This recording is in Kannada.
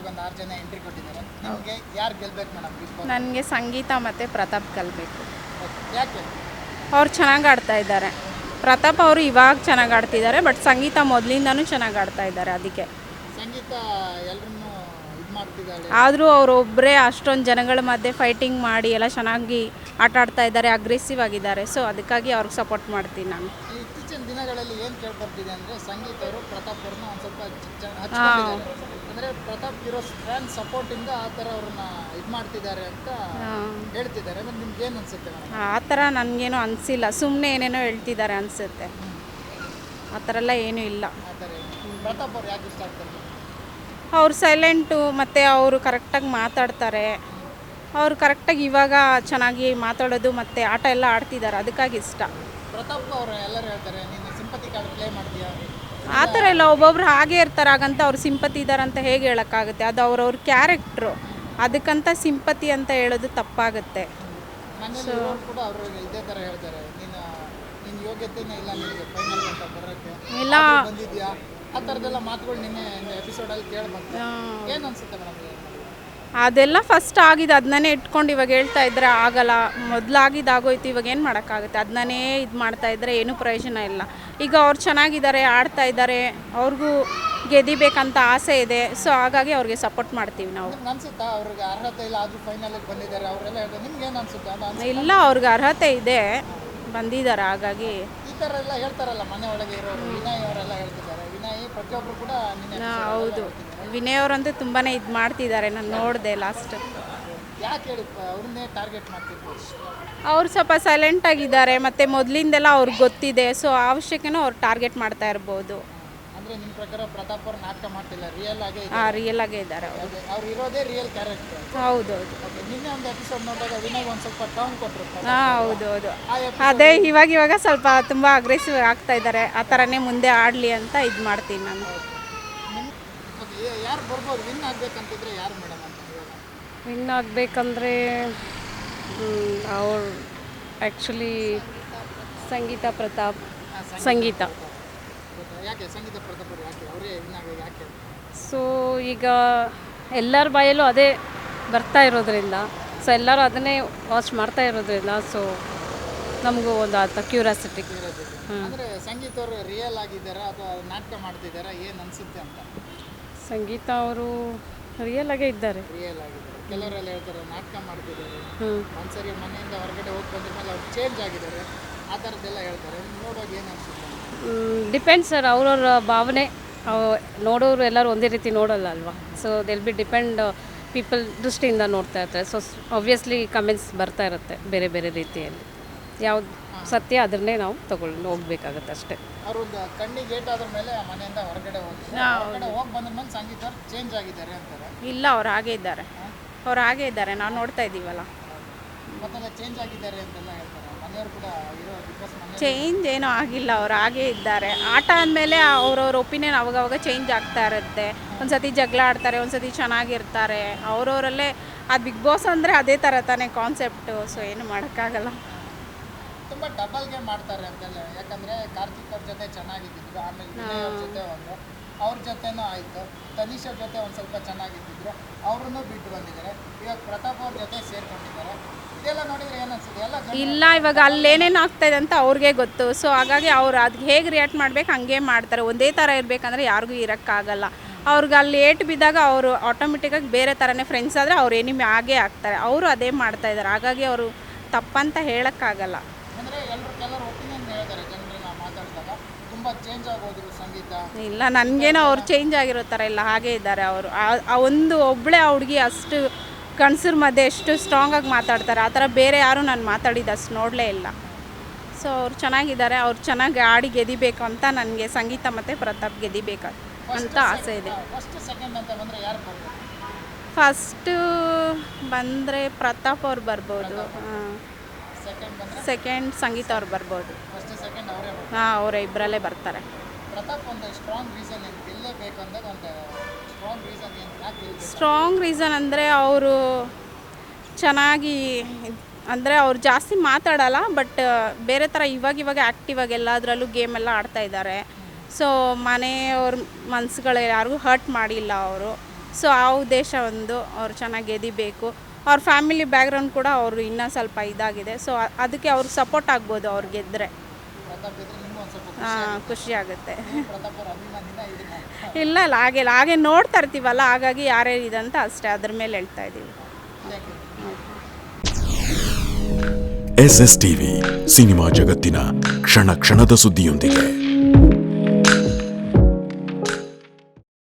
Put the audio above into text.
ಒಳಗೆ ಒಂದು 6 ಜನ ಎಂಟ್ರಿ ಕೊಟ್ಟಿದ್ದಾರೆ. ನಿಮಗೆ ಯಾರು ಗೆಲ್ಬೇಕು ಮೇಡಮ್ ಬಿಗ್ ಬಾಸ್? ನನಗೆ ಸಂಗೀತ ಮತ್ತು ಪ್ರತಾಪ್ ಗೆಲ್ಲಬೇಕು. ಯಾಕೆ? ಅವ್ರು ಚೆನ್ನಾಗಿ ಆಡ್ತಾ ಇದ್ದಾರೆ. ಪ್ರತಾಪ್ ಅವರು ಇವಾಗ ಚೆನ್ನಾಗಿ ಆಡ್ತಿದ್ದಾರೆ, ಬಟ್ ಸಂಗೀತ ಮೊದಲಿಂದನೂ ಚೆನ್ನಾಗಿ ಆಡ್ತಾ ಇದ್ದಾರೆ. ಅದಕ್ಕೆ ಸಂಗೀತ ಎಲ್ಲರನ್ನೂ ಇದು ಮಾಡ್ತಿದ್ದಾಳೆ. ಆದರೂ ಅವರೊಬ್ಬರೇ ಅಷ್ಟೊಂದು ಜನಗಳ ಮಧ್ಯೆ ಫೈಟಿಂಗ್ ಮಾಡಿ ಎಲ್ಲ ಚೆನ್ನಾಗಿ ಆಟ ಆಡ್ತಾ ಇದ್ದಾರೆ, ಅಗ್ರೆಸಿವ್ ಆಗಿದ್ದಾರೆ. ಸೊ ಅದಕ್ಕಾಗಿ ಅವ್ರಿಗೆ ಸಪೋರ್ಟ್ ಮಾಡ್ತೀನಿ ನಾನು. ಇತ್ತೀಚಿನ ದಿನಗಳಲ್ಲಿ ಏನು ಕೇಳ್ಬರ್ತಿದೆ ಅಂದರೆ ಸಂಗೀತ ಅವರು ಪ್ರತಾಪ್ ಅವ್ರನ್ನ ಒಂದು ಸ್ವಲ್ಪ ಹಚ್ಕೊಂಡಿದ್ದಾರೆ. ಅಂದರೆ ಪ್ರತಾಪ್ ಇರೋ ಫ್ಯಾನ್ ಸಪೋರ್ಟಿಂದ ಆ ಥರ ಅವ್ರನ್ನ ಇದು ಮಾಡ್ತಿದ್ದಾರೆ ಅಂತ ಹೇಳ್ತಿದ್ದಾರೆ. ಅಂದರೆ ನಿಮ್ಗೆ ಏನು ಅನ್ಸುತ್ತೆ ಮೇಡಮ್? ಆ ಥರ ನನಗೇನು ಅನಿಸಿಲ್ಲ, ಸುಮ್ಮನೆ ಏನೇನೋ ಹೇಳ್ತಿದ್ದಾರೆ ಅನಿಸುತ್ತೆ. ಆ ಥರ ಎಲ್ಲ ಏನೂ ಇಲ್ಲ. ಆ ಥರ ಪ್ರತಾಪ್ ಅವ್ರು ಯಾಕೆ ಇಷ್ಟ ಆಗ್ತಾರೆ? ಅವ್ರು ಸೈಲೆಂಟು, ಮತ್ತು ಅವರು ಕರೆಕ್ಟಾಗಿ ಮಾತಾಡ್ತಾರೆ. ಅವರು ಕರೆಕ್ಟಾಗಿ ಇವಾಗ ಚೆನ್ನಾಗಿ ಮಾತಾಡೋದು ಮತ್ತು ಆಟ ಎಲ್ಲ ಆಡ್ತಿದ್ದಾರೆ, ಅದಕ್ಕಾಗಿ ಇಷ್ಟ. ಪ್ರತಾಪ್ ಅವರು ಎಲ್ಲರೂ ಹೇಳ್ತಾರೆ ನೀನು ಸಿಂಪತಿ ಕಾರ್ಡ್ ಪ್ಲೇ ಮಾಡ್ತೀಯಾ? ಆ ಥರ ಇಲ್ಲ, ಒಬ್ಬೊಬ್ರು ಹಾಗೆ ಇರ್ತಾರೆ. ಹಾಗಂತ ಅವ್ರು ಸಿಂಪತಿ ಇದ್ದಾರೆ ಅಂತ ಹೇಗೆ ಹೇಳೋಕ್ಕಾಗುತ್ತೆ? ಅದು ಅವ್ರವ್ರ ಕ್ಯಾರೆಕ್ಟ್ರು, ಅದಕ್ಕಂತ ಸಿಂಪತಿ ಅಂತ ಹೇಳೋದು ತಪ್ಪಾಗುತ್ತೆ. ಮನೇಲಿ ಕೂಡ ಅವರು ಇದೇ ಥರ ಹೇಳ್ತಾರೆ, ನಿನ್ನ ಯೋಗ್ಯತೆನೇ ಇಲ್ಲ ನಿನಗೆ ಫೈನಲ್ ಅಂತ ಬರೋಕ್ಕೆ, ಇಲ್ಲ ಬಂದಿದ್ಯಾ ಆ ಥರದ್ದೆಲ್ಲ ಮಾತುಗಳು ನಿನ್ನೆ ಎಪಿಸೋಡಲ್ಲಿ ಕೇಳ್ಬಂತು. ಏನು ಅನ್ಸುತ್ತೆ ಮೇಡಮ್? ಅದೆಲ್ಲ ಫಸ್ಟ್ ಆಗಿದೆ, ಅದನ್ನೇ ಇಟ್ಕೊಂಡು ಇವಾಗ ಹೇಳ್ತಾ ಇದ್ದರೆ ಆಗಲ್ಲ. ಮೊದಲಾಗಿದ್ದಾಗೋಯ್ತು, ಇವಾಗ ಏನು ಮಾಡೋಕ್ಕಾಗುತ್ತೆ? ಅದನ್ನೇ ಇದು ಮಾಡ್ತಾ ಇದ್ದರೆ ಏನೂ ಪ್ರಯೋಜನ ಇಲ್ಲ. ಈಗ ಅವ್ರು ಚೆನ್ನಾಗಿದ್ದಾರೆ, ಆಡ್ತಾ ಇದ್ದಾರೆ, ಅವ್ರಿಗೂ ಗೆದಿಬೇಕಂತ ಆಸೆ ಇದೆ. ಸೊ ಹಾಗಾಗಿ ಅವ್ರಿಗೆ ಸಪೋರ್ಟ್ ಮಾಡ್ತೀವಿ ನಾವು. ನಿಮ್ಗೆ ಅನ್ಸುತ್ತಾ ಅವ್ರಿಗೆ ಅರ್ಹತೆ ಇಲ್ಲ ಆದರೂ ಫೈನಲಿಗೆ ಬಂದಿದ್ದಾರೆ ಅವರೆಲ್ಲ ಹೇಳ್ತಾರೆ, ನಿಮ್ಗೆ ಏನು ಅನ್ಸುತ್ತೆ? ಇಲ್ಲ, ಅವ್ರಿಗೆ ಅರ್ಹತೆ ಇದೆ, ಬಂದಿದ್ದಾರೆ. ಹಾಗಾಗಿ ಈ ಥರ ಎಲ್ಲ ಹೇಳ್ತಾರಲ್ಲ ಮನೆ ಒಳಗೆ ಇರೋರು, ವಿನಯ್ ಅವರೆಲ್ಲ ಹೇಳ್ತಿದ್ದಾರೆ. ವಿನಯ್ ಪ್ರತಿಯೊಬ್ಬರು ಕೂಡ ಹೌದು, ವಿನಯ್ ಅವರಂತೂ ತುಂಬಾ ಇದು ಮಾಡ್ತಿದ್ದಾರೆ, ನಾನು ನೋಡಿದೆ ಲಾಸ್ಟ್. ಯಾಕೆ ಹೇಳಿ ಅವ್ರನ್ನೇ ಟಾರ್ಗೆಟ್ ಮಾಡ್ತಿರ್ಬೋದು? ಅವ್ರು ಸ್ವಲ್ಪ ಸೈಲೆಂಟಾಗಿದ್ದಾರೆ, ಮತ್ತು ಮೊದಲಿಂದೆಲ್ಲ ಅವ್ರಿಗೆ ಗೊತ್ತಿದೆ. ಸೊ ಅವಶ್ಯಕನೂ ಅವ್ರು ಟಾರ್ಗೆಟ್ ಮಾಡ್ತಾ ಇರ್ಬೋದು. ಅಂದರೆ ನಿಮ್ಮ ಪ್ರಕಾರ ಪ್ರತಾಪ್ ಅವ್ರು ನಾಟಕ ಮಾಡ್ತಿಲ್ಲ, ರಿಯಲ್ ಆಗೇ ರಿಯಲ್ ಆಗೇ ಇದ್ದಾರೆ ಅವ್ರು ಇರೋದೇ ರಿಯಲ್ ಕ್ಯಾರೆಕ್ಟರ್. ಹೌದೌದು. ನಿನ್ನೆ ಒಂದು ಎಪಿಸೋಡ್ ನೋಡಿದಾಗ ವಿನಯ್ ಒಂದು ಸ್ವಲ್ಪ ಟರ್ನ್ ಕೊಟ್ಟರು. ಹೌದೌದು. ಅದೇ ಇವಾಗ ಸ್ವಲ್ಪ ತುಂಬ ಅಗ್ರೆಸಿವ್ ಆಗ್ತಾ ಇದ್ದಾರೆ. ಆ ಥರನೇ ಮುಂದೆ ಆಡಲಿ ಅಂತ ಇದು ಮಾಡ್ತೀನಿ ನಾನು. ಯಾರು ಬರ್ಬೋದು ವಿನ್ ಆಗಬೇಕಂತಿದ್ರೆ ಯಾರು ಮೇಡಮ್ ಅಂತ? ವಿನ್ ಆಗಬೇಕಂದ್ರೆ ಅವ್ರು ಆ್ಯಕ್ಚುಲಿ ಸಂಗೀತ ಪ್ರತಾಪ್. ಸಂಗೀತ ಯಾಕೆ ಸಂಗೀತ ಪ್ರತಾಪ್ ಅವರು ಯಾಕೆ ಅವರೇ ವಿನ್ ಆಗೋದು ಯಾಕೆ? ಸೊ ಈಗ ಎಲ್ಲರ ಬಾಯಲ್ಲೂ ಅದೇ ಬರ್ತಾ ಇರೋದ್ರಿಂದ, ಸೊ ಎಲ್ಲರೂ ಅದನ್ನೇ ವಾಚ್ ಮಾಡ್ತಾ ಇರೋದ್ರಿಂದ, ಸೊ ನಮಗೂ ಒಂದು ಆತ ಕ್ಯೂರಿಯಾಸಿಟಿ. ಅಂದರೆ ಸಂಗೀತ ಅವರು ರಿಯಲ್ ಆಗಿದ್ದಾರಾ ಅಥವಾ ನಾಟಕ ಮಾಡ್ತಿದ್ದಾರಾ, ಏನು ಅನಿಸುತ್ತೆ ಅಂತ? ಸಂಗೀತ ಅವರು ರಿಯಲ್ ಆಗೇ ಇದ್ದಾರೆ. ರಿಯಲ್ ಆಗಿದ್ದಾರೆ. ಕೆಲವರೆಲ್ಲ ಹೇಳ್ತಾರೆ ನಾಟಕ ಮಾಡ್ತಿದ್ದಾರೆ, ಒಂದ್ಸರಿ ಮನೆಯಿಂದ ಹೊರಗಡೆ ಹೋಗಿ ಬಂದ ಮೇಲೆ ಅವ್ರು ಚೇಂಜ್ ಆಗಿದ್ದಾರೆ, ಆ ಥರದ್ದೆಲ್ಲ ಹೇಳ್ತಾರೆ. ನೋಡುವಾಗ ಏನು ಅನಿಸುತ್ತೆ? ಡಿಪೆಂಡ್ ಸರ್, ಅವ್ರವ್ರ ಭಾವನೆ. ನೋಡೋರು ಎಲ್ಲರೂ ಒಂದೇ ರೀತಿ ನೋಡೋಲ್ಲ ಅಲ್ವಾ. So they'll be depend, people ದೃಷ್ಟಿಯಿಂದ ನೋಡ್ತಾ ಇರ್ತಾರೆ. ಸೊ ಆಬ್ವಿಯಸ್ಲಿ ಕಮೆಂಟ್ಸ್ ಬರ್ತಾ ಇರುತ್ತೆ ಬೇರೆ ಬೇರೆ ರೀತಿಯಲ್ಲಿ. ಯಾವ್ದು ಸತ್ಯ ಅದನ್ನೇ ನಾವು ತಗೊಂಡು ಹೋಗ್ಬೇಕಾಗತ್ತೆ ಅಷ್ಟೇ. ಅವರು ಒಂದು ಕಣ್ಣಿಗೆ ಏಟಾದ್ರ ಮೇಲೆ ಮನೆಯಿಂದ ಹೊರಗಡೆ ಹೋಗಿ ಬಂದ ಮೇಲೆ ಸಂಗೀತ ಅವ್ರು ಚೇಂಜ್ ಆಗಿದ್ದಾರೆ ಅಂತಾರೆ. ಇಲ್ಲ, ಅವ್ರು ಹಾಗೇ ಇದ್ದಾರೆ, ಅವ್ರು ಹಾಗೇ ಇದ್ದಾರೆ, ನಾವು ನೋಡ್ತಾ ಇದ್ದೀವಲ್ಲ. ಮತ್ತೆಲ್ಲ ಚೇಂಜ್ ಆಗಿದ್ದಾರೆ ಅಂತೆಲ್ಲ ಹೇಳ್ತಾರೆ ಮನೆಯವರು ಕೂಡ ಇರೋ ಬಿಕಾಸ್ ಮನೆ ಚೇಂಜ್ ಏನೂ ಆಗಿಲ್ಲ, ಅವ್ರು ಹಾಗೇ ಇದ್ದಾರೆ. ಆಟ ಅಂದಮೇಲೆ ಅವ್ರವ್ರ ಒಪಿನಿಯನ್ ಅವಾಗವಾಗ ಚೇಂಜ್ ಆಗ್ತಾ ಇರುತ್ತೆ. ಒಂದು ಸತಿ ಜಗಳ ಆಡ್ತಾರೆ, ಒಂದು ಸತಿ ಚೆನ್ನಾಗಿರ್ತಾರೆ. ಅವರವರಲ್ಲೇ ಅದು ಬಿಗ್ ಬಾಸ್ ಅಂದರೆ ಅದೇ ಥರ ತಾನೇ ಕಾನ್ಸೆಪ್ಟು. ಸೊ ಏನು ಮಾಡೋಕ್ಕಾಗಲ್ಲ. ತುಂಬ ಡಬಲ್ ಗೇಮ್ ಮಾಡ್ತಾರೆ ಅಂತೆಲ್ಲ. ಯಾಕಂದರೆ ಕಾರ್ತಿಕ್ ಅವ್ರ ಜೊತೆ ಚೆನ್ನಾಗಿದ್ದಿದ್ರು, ಆಮೇಲೆ ವಿನಯ್ ಅವ್ರ ಜೊತೆ ಅವ್ರ ಜೊತೆನೂ ಆಯಿತು, ತನಿಷ್ ಅವ್ರ ಜೊತೆ ಒಂದು ಸ್ವಲ್ಪ ಚೆನ್ನಾಗಿದ್ದಿದ್ರು, ಅವ್ರನ್ನೂ ಬಿಟ್ಟು ಬಂದಿದ್ದಾರೆ. ಇವಾಗ ಪ್ರತಾಪ್ ಅವ್ರ ಜೊತೆ ಸೇರ್ಕೊಂಡಿದ್ದಾರೆ. ಇದೆಲ್ಲ ನೋಡಿದರೆ ಏನು ಅನ್ಸುತ್ತೆ? ಎಲ್ಲ ಇಲ್ಲ, ಇವಾಗ ಅಲ್ಲಿ ಏನೇನು ಆಗ್ತಾಯಿದೆ ಅಂತ ಅವ್ರಿಗೆ ಗೊತ್ತು. ಸೊ ಹಾಗಾಗಿ ಅವ್ರು ಅದಕ್ಕೆ ಹೇಗೆ ರಿಯಾಕ್ಟ್ ಮಾಡ್ಬೇಕು ಹಂಗೆ ಮಾಡ್ತಾರೆ. ಒಂದೇ ಥರ ಇರಬೇಕಂದ್ರೆ ಯಾರಿಗೂ ಇರೋಕ್ಕಾಗಲ್ಲ. ಅವ್ರಿಗೆ ಅಲ್ಲಿ ಏಟು ಬಿದ್ದಾಗ ಅವರು ಆಟೋಮೆಟಿಕ್ಕಾಗಿ ಬೇರೆ ಥರನೇ. ಫ್ರೆಂಡ್ಸ್ ಆದರೆ ಅವ್ರು ಎನಿಮಿ ಆಗೇ ಆಗ್ತಾರೆ. ಅವರು ಅದೇ ಮಾಡ್ತಾಯಿದ್ದಾರೆ. ಹಾಗಾಗಿ ಅವರು ತಪ್ಪಂತ ಹೇಳೋಕ್ಕಾಗಲ್ಲ. ಅಂದರೆ ಕೆಲವರು ಒಪಿನಿಯನ್ ಹೇಳ್ತಾರೆ, ಜನರನ್ನ ಮಾತಾಡಿದಾಗ ತುಂಬ ಚೇಂಜ್ ಆಗೋದ್ರು ಸಂಗೀತ. ಇಲ್ಲ, ನನಗೇನೋ ಅವ್ರು ಚೇಂಜ್ ಆಗಿರೋ ಥರ ಇಲ್ಲ, ಹಾಗೇ ಇದ್ದಾರೆ ಅವರು. ಆ ಒಂದು ಒಬ್ಬಳೇ ಆ ಹುಡುಗಿ ಅಷ್ಟು ಗಂಡಸ್ರ ಮಧ್ಯೆ ಎಷ್ಟು ಸ್ಟ್ರಾಂಗಾಗಿ ಮಾತಾಡ್ತಾರೆ. ಆ ಥರ ಬೇರೆ ಯಾರೂ ನಾನು ಮಾತಾಡಿದ್ದು ಅಷ್ಟು ನೋಡಲೇ ಇಲ್ಲ. ಸೊ ಅವ್ರು ಚೆನ್ನಾಗಿದ್ದಾರೆ, ಅವ್ರು ಚೆನ್ನಾಗಿ ಆಡಿ ಗೆದಿಬೇಕು ಅಂತ ನನಗೆ ಸಂಗೀತ ಮತ್ತು ಪ್ರತಾಪ್ ಗೆದಿಬೇಕು ಅಂತ ಆಸೆ ಇದೆ. ಫಸ್ಟ್ ಸೆಕೆಂಡ್ ಅಂತ ಬಂದರೆ ಯಾರು ಬರ್ಬೋದು? ಫಸ್ಟು ಬಂದರೆ ಪ್ರತಾಪ್ ಅವ್ರು ಬರ್ಬೋದು. ಸೆಕೆಂಡ್ ಬಂದರೆ ಸೆಕೆಂಡ್ ಸಂಗೀತ ಅವ್ರು ಬರ್ಬೋದು. ಫಸ್ಟ್ ಸೆಕೆಂಡ್ ಅವರೇ ಬರ್ಬೋದು. ಅವರೇ ಇಬ್ಬರಲ್ಲೇ ಬರ್ತಾರೆ. ಪ್ರತಾಪ್ ಒಂದು ಸ್ಟ್ರಾಂಗ್ ರೀಸನ್ ಏನು ಗೆಲ್ಲಬೇಕು ಅಂದಾಗ ಒಂದು ಸ್ಟ್ರಾಂಗ್ ರೀಸನ್ ಏನು ಯಾಕೆ ಗೆಲ್ಲಬೇಕು? ಸ್ಟ್ರಾಂಗ್ ರೀಸನ್ ಅಂದರೆ ಅವರು ಚೆನ್ನಾಗಿ ಅಂದರೆ ಅವ್ರು ಜಾಸ್ತಿ ಮಾತಾಡಲ್ಲ, ಬಟ್ ಬೇರೆ ಥರ ಇವಾಗ ಆ್ಯಕ್ಟಿವ್ ಆಗಿ ಎಲ್ಲದರಲ್ಲೂ ಗೇಮೆಲ್ಲ ಆಡ್ತಾ ಇದ್ದಾರೆ. ಸೊ ಮನೆಯವ್ರ ಮನಸ್ಸುಗಳು ಯಾರಿಗೂ ಹರ್ಟ್ ಮಾಡಿಲ್ಲ ಅವರು. ಸೊ ಆ ಉದ್ದೇಶ ಒಂದು ಅವ್ರು ಚೆನ್ನಾಗಿ ಗೆದಿಬೇಕು. ಅವ್ರ ಫ್ಯಾಮಿಲಿ ಬ್ಯಾಕ್ಗ್ರೌಂಡ್ ಕೂಡ ಅವರು ಇನ್ನೂ ಸ್ವಲ್ಪ ಇದಾಗಿದೆ. ಸೊ ಅದಕ್ಕೆ ಅವ್ರಿಗೆ ಸಪೋರ್ಟ್ ಆಗ್ಬೋದು ಅವ್ರು ಗೆದ್ದರೆ. ಪ್ರತಾಪ್ ಗೆದ್ರೆ ನಿಮ್ಗೆ ಒಂದು ಸ್ವಲ್ಪ ಖುಷಿ ಆಗುತ್ತೆ. ಪ್ರತಾಪ್ ಅವ್ರ ಅಭಿಮಾನಿನ ಇದನ್ನ ಇಲ್ಲ ಹಾಗೆ ನೋಡ್ತಾ ಇರ್ತೀವಲ್ಲ, ಹಾಗಾಗಿ ಯಾರೇ ಇದಂತ ಅಷ್ಟೇ, ಅದ್ರ ಮೇಲೆ ಹೇಳ್ತಾ ಇದ್ದೀವಿ. SS ಟಿವಿ ಸಿನಿಮಾ ಜಗತ್ತಿನ ಕ್ಷಣ ಕ್ಷಣದ ಸುದ್ದಿಯೊಂದಿಗೆ.